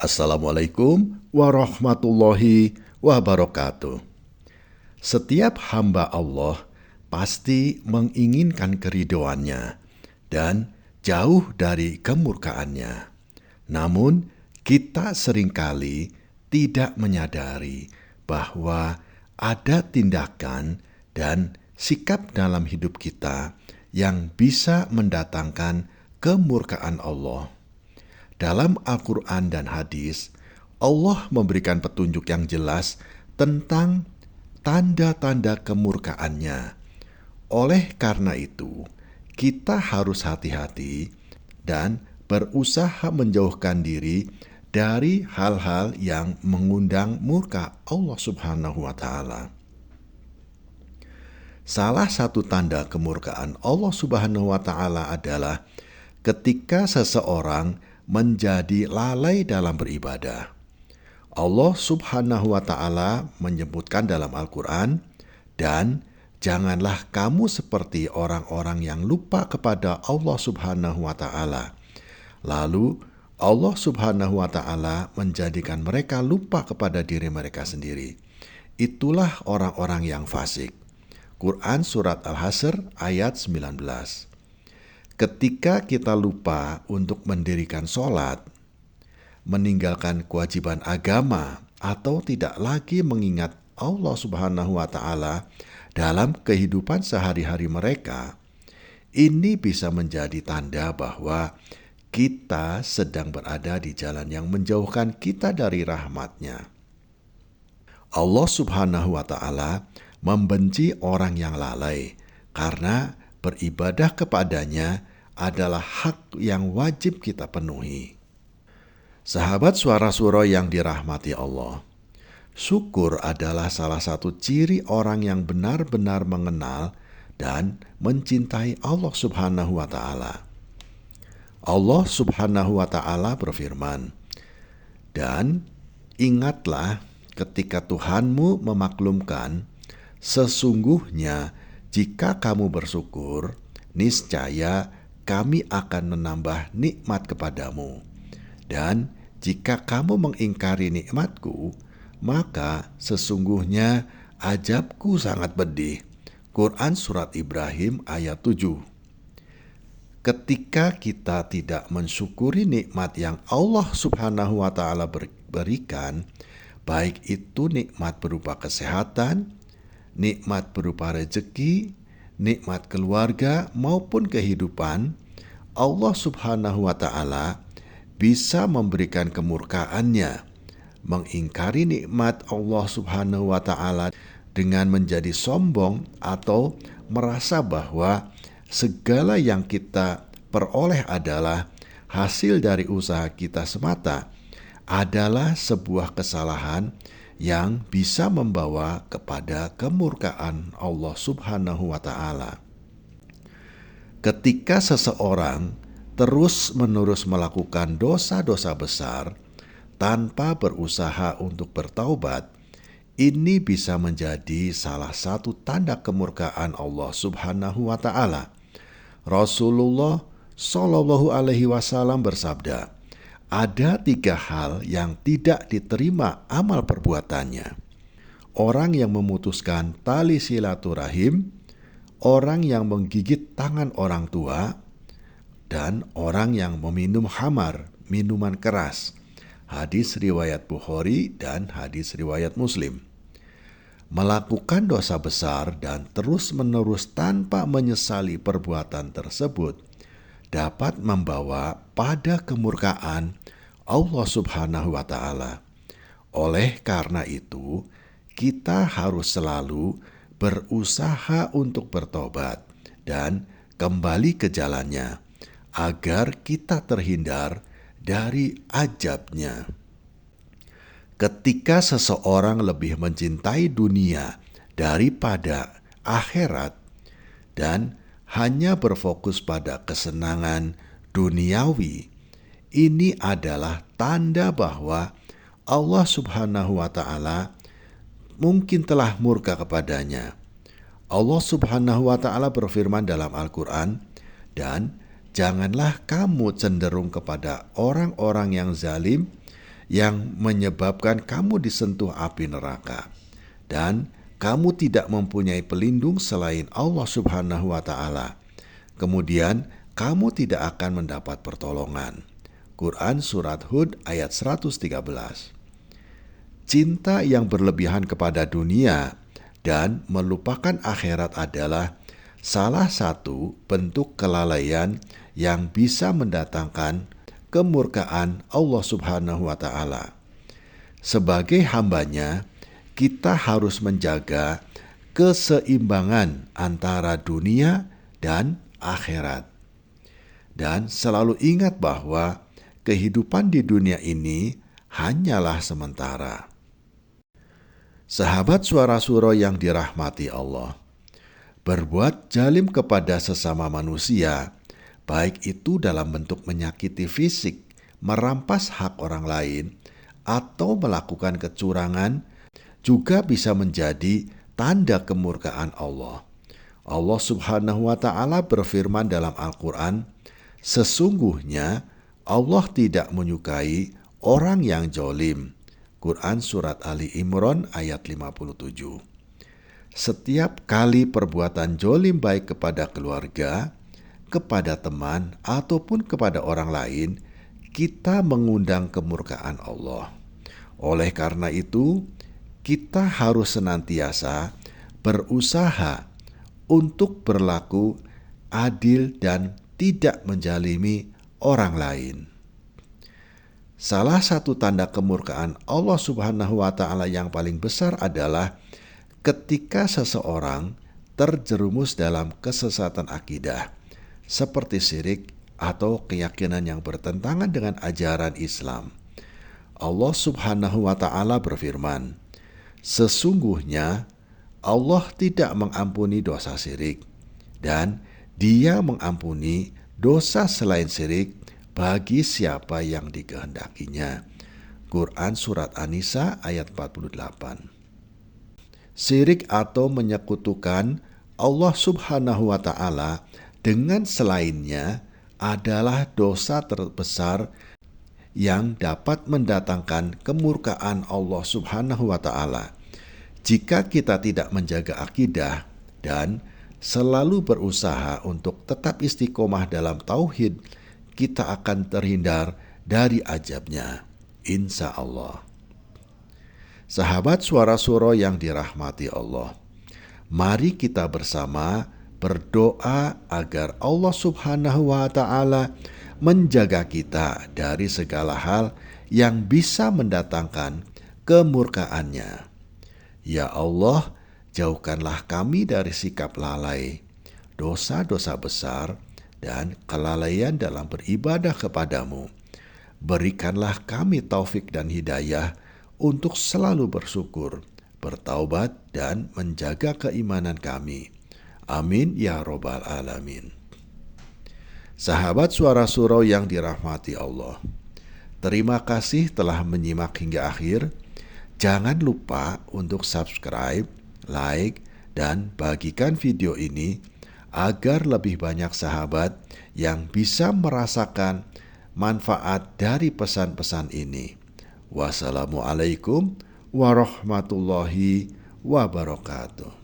Assalamualaikum warahmatullahi wabarakatuh. Setiap hamba Allah pasti menginginkan keridhoannya dan jauh dari kemurkaannya. Namun, kita seringkali tidak menyadari bahwa ada tindakan dan sikap dalam hidup kita yang bisa mendatangkan kemurkaan Allah. Dalam Al-Quran dan hadis, Allah memberikan petunjuk yang jelas tentang tanda-tanda kemurkaannya. Oleh karena itu, kita harus hati-hati dan berusaha menjauhkan diri dari hal-hal yang mengundang murka Allah Subhanahu wa Ta'ala. Salah satu tanda kemurkaan Allah Subhanahu wa Ta'ala adalah ketika seseorang menjadi lalai dalam beribadah. Allah Subhanahu wa Ta'ala menyebutkan dalam Al-Quran, dan janganlah kamu seperti orang-orang yang lupa kepada Allah Subhanahu wa Ta'ala. Lalu Allah Subhanahu wa Ta'ala menjadikan mereka lupa kepada diri mereka sendiri. Itulah orang-orang yang fasik. Quran Surat Al-Hasr ayat 19. Ketika kita lupa untuk mendirikan sholat, meninggalkan kewajiban agama, atau tidak lagi mengingat Allah Subhanahu wa Ta'ala dalam kehidupan sehari-hari mereka, ini bisa menjadi tanda bahwa kita sedang berada di jalan yang menjauhkan kita dari rahmat-Nya. Allah Subhanahu wa Ta'ala membenci orang yang lalai karena beribadah kepadanya adalah hak yang wajib kita penuhi. Sahabat Suara Surau yang dirahmati Allah, syukur adalah salah satu ciri orang yang benar-benar mengenal dan mencintai Allah Subhanahu wa Ta'ala. Allah Subhanahu wa Ta'ala berfirman, "Dan ingatlah ketika Tuhanmu memaklumkan, sesungguhnya jika kamu bersyukur, niscaya kami akan menambah nikmat kepadamu. Dan jika kamu mengingkari nikmatku, maka sesungguhnya azabku sangat pedih." Quran Surat Ibrahim ayat 7. Ketika kita tidak mensyukuri nikmat yang Allah Subhanahu wa Ta'ala berikan, baik itu nikmat berupa kesehatan, nikmat berupa rezeki, nikmat keluarga maupun kehidupan, Allah Subhanahu wa Ta'ala bisa memberikan kemurkaannya, mengingkari nikmat Allah Subhanahu wa Ta'ala dengan menjadi sombong atau merasa bahwa segala yang kita peroleh adalah hasil dari usaha kita semata, adalah sebuah kesalahan yang bisa membawa kepada kemurkaan Allah Subhanahu wa Ta'ala. Ketika seseorang terus-menerus melakukan dosa-dosa besar tanpa berusaha untuk bertaubat, ini bisa menjadi salah satu tanda kemurkaan Allah Subhanahu wa Ta'ala. Rasulullah Shallallahu alaihi wasallam bersabda, "Ada 3 hal yang tidak diterima amal perbuatannya: orang yang memutuskan tali silaturahim, orang yang menggigit tangan orang tua, dan orang yang meminum khamar, minuman keras." Hadis riwayat Bukhari dan hadis riwayat Muslim. Melakukan dosa besar dan terus-menerus tanpa menyesali perbuatan tersebut dapat membawa pada kemurkaan Allah Subhanahu wa Ta'ala. Oleh karena itu, kita harus selalu berusaha untuk bertobat dan kembali ke jalannya agar kita terhindar dari azabnya. Ketika seseorang lebih mencintai dunia daripada akhirat dan hanya berfokus pada kesenangan duniawi, ini adalah tanda bahwa Allah Subhanahu wa Ta'ala mungkin telah murka kepadanya. Allah Subhanahu wa Ta'ala berfirman dalam Al-Quran, "Dan janganlah kamu cenderung kepada orang-orang yang zalim yang menyebabkan kamu disentuh api neraka. Dan kamu tidak mempunyai pelindung selain Allah Subhanahu wa Ta'ala. Kemudian kamu tidak akan mendapat pertolongan. Quran Surat Hud ayat 113. Cinta yang berlebihan kepada dunia dan melupakan akhirat adalah salah satu bentuk kelalaian yang bisa mendatangkan kemurkaan Allah Subhanahu wa Ta'ala. Sebagai hambanya, kita harus menjaga keseimbangan antara dunia dan akhirat. Dan selalu ingat bahwa kehidupan di dunia ini hanyalah sementara. Sahabat Suara Suro yang dirahmati Allah, berbuat zalim kepada sesama manusia, baik itu dalam bentuk menyakiti fisik, merampas hak orang lain, atau melakukan kecurangan, juga bisa menjadi tanda kemurkaan Allah. Allah Subhanahu wa Ta'ala berfirman dalam Al-Quran, "Sesungguhnya Allah tidak menyukai orang yang zalim." Quran Surat Ali Imran ayat 57. Setiap kali perbuatan zalim baik kepada keluarga, kepada teman, ataupun kepada orang lain, kita mengundang kemurkaan Allah. Oleh karena itu, kita harus senantiasa berusaha untuk berlaku adil dan tidak menzalimi orang lain. Salah satu tanda kemurkaan Allah Subhanahu wa Ta'ala yang paling besar adalah ketika seseorang terjerumus dalam kesesatan akidah, seperti syirik atau keyakinan yang bertentangan dengan ajaran Islam. Allah Subhanahu wa Ta'ala berfirman, "Sesungguhnya Allah tidak mengampuni dosa syirik, dan Dia mengampuni dosa selain syirik bagi siapa yang dikehendakinya." Quran Surat An-Nisa ayat 48. Syirik atau menyekutukan Allah Subhanahu wa Ta'ala dengan selainnya adalah dosa terbesar yang dapat mendatangkan kemurkaan Allah Subhanahu wa Ta'ala. Jika kita tidak menjaga akidah dan selalu berusaha untuk tetap istiqomah dalam tauhid, kita akan terhindar dari azabnya, insya Allah. Sahabat Suara Suro yang dirahmati Allah, mari kita bersama berdoa agar Allah Subhanahu wa Ta'ala menjaga kita dari segala hal yang bisa mendatangkan kemurkaannya. Ya Allah, jauhkanlah kami dari sikap lalai, dosa-dosa besar, dan kelalaian dalam beribadah kepadamu. Berikanlah kami taufik dan hidayah untuk selalu bersyukur, bertaubat, dan menjaga keimanan kami. Amin ya Robbal Alamin. Sahabat Suara Suro yang dirahmati Allah, terima kasih telah menyimak hingga akhir. Jangan lupa untuk subscribe, like, dan bagikan video ini agar lebih banyak sahabat yang bisa merasakan manfaat dari pesan-pesan ini. Wassalamualaikum warahmatullahi wabarakatuh.